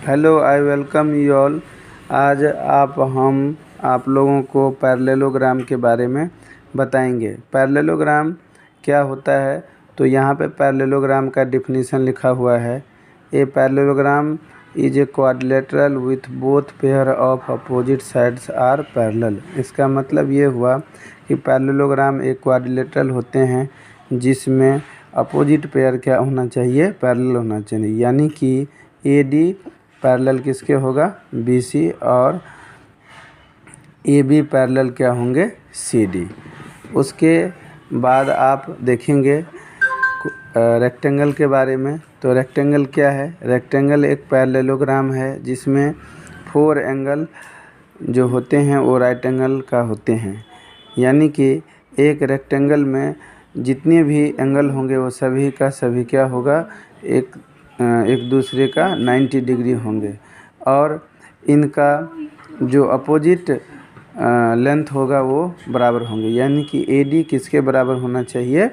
Hello, I welcome you all. आज हम आप लोगों को पैरेललोग्राम के बारे में बताएंगे। पैरेललोग्राम क्या होता है, तो यहाँ पे पैरेललोग्राम का डिफिनीशन लिखा हुआ है। A parallelogram is a quadrilateral with both pair of opposite sides are parallel. इसका मतलब ये हुआ कि पैरेललोग्राम एक क्वाड्रिलेटरल होते हैं जिसमें अपोजिट पेयर क्या होना चाहिए, पैरेलल होना चाहिए। यानी कि ए डी पैरेलल किसके होगा, बी सी, और ए बी पैरेलल क्या होंगे, सी डी। उसके बाद आप देखेंगे रेक्टेंगल के बारे में। तो रेक्टेंगल क्या है, रेक्टेंगल एक पैरेललोग्राम है जिसमें 4 एंगल जो होते हैं वो राइट एंगल का होते हैं। यानी कि एक रेक्टेंगल में जितने भी एंगल होंगे वो सभी का सभी क्या होगा, एक दूसरे का 90 डिग्री होंगे, और इनका जो अपोजिट लेंथ होगा वो बराबर होंगे। यानी कि ए डी किसके बराबर होना चाहिए,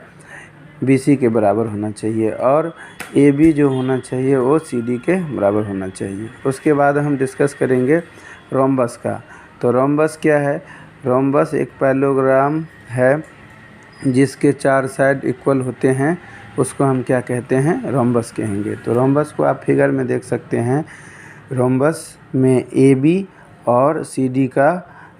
बी सी के बराबर होना चाहिए, और ए बी जो होना चाहिए वो सी डी के बराबर होना चाहिए। उसके बाद हम डिस्कस करेंगे रोम्बस का। तो रोम्बस क्या है, रोम्बस एक पैरेललोग्राम है जिसके 4 साइड इक्वल होते हैं, उसको हम क्या कहते हैं, रोम्बस कहेंगे। तो रोम्बस को आप फिगर में देख सकते हैं। रोम्बस में ए बी और सी डी का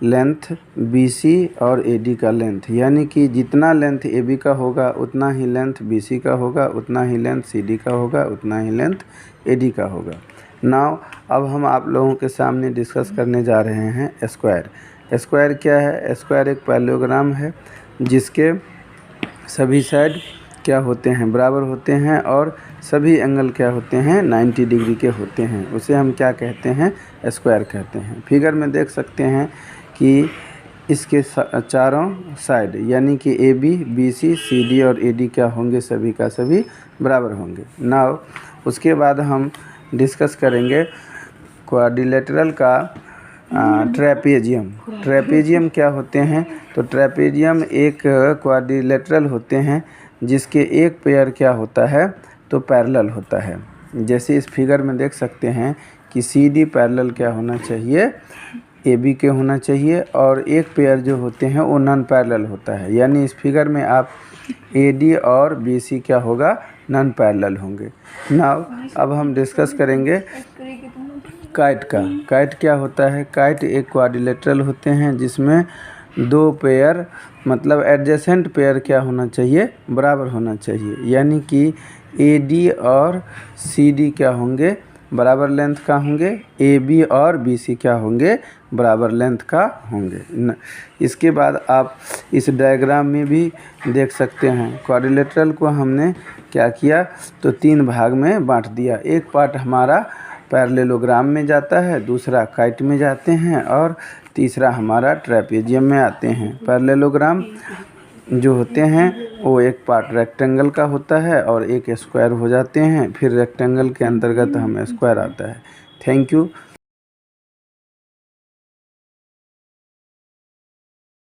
लेंथ, बी सी और ए डी का लेंथ, यानी कि जितना लेंथ ए बी का होगा उतना ही लेंथ बी सी का होगा, उतना ही लेंथ सी डी का होगा, उतना ही लेंथ ए डी का होगा। नाउ अब हम आप लोगों के सामने डिस्कस करने जा रहे हैं स्क्वायर। स्क्वायर क्या है, स्क्वायर एक पैरेललोग्राम है जिसके सभी साइड क्या होते हैं, बराबर होते हैं, और सभी एंगल क्या होते हैं, 90 डिग्री के होते हैं। उसे हम क्या कहते हैं, स्क्वायर कहते हैं। फिगर में देख सकते हैं कि इसके चारों साइड यानी कि A B, B C, C D और ए डी क्या होंगे, सभी का सभी बराबर होंगे। नाउ उसके बाद हम डिस्कस करेंगे क्वाड्रिलेटरल का ट्रेपेजियम। ट्रेपेजियम क्या होते हैं, तो ट्रेपेजियम एक क्वाड्रिलेटरल होते हैं जिसके एक पेयर क्या होता है, तो पैरेलल होता है। जैसे इस फिगर में देख सकते हैं कि सी डी पैरेलल क्या होना चाहिए, ए बी के होना चाहिए, और एक पेयर जो होते हैं वो नॉन पैरेलल होता है। यानी इस फिगर में आप ए डी और बी सी क्या होगा, नॉन पैरेलल होंगे। नाउ अब हम डिस्कस करेंगे काइट का। काइट क्या होता है, काइट एक क्वाड्रिलेटरल होते हैं जिसमें 2 पेयर मतलब एडजेसेंट पेयर क्या होना चाहिए, बराबर होना चाहिए। यानी कि ए डी और सी डी क्या होंगे, बराबर लेंथ का होंगे, ए बी और बी सी क्या होंगे, बराबर लेंथ का होंगे। इसके बाद आप इस डायग्राम में भी देख सकते हैं क्वाड्रिलेटरल को हमने क्या किया, तो 3 भाग में बांट दिया। एक पार्ट हमारा पैरेललोग्राम में जाता है, दूसरा काइट में जाते हैं, और तीसरा हमारा ट्रेपेजियम में आते हैं। पैरेललोग्राम जो होते हैं वो एक पार्ट रेक्टेंगल का होता है और एक स्क्वायर हो जाते हैं, फिर रेक्टेंगल के अंतर्गत हम स्क्वायर आता है। Thank you.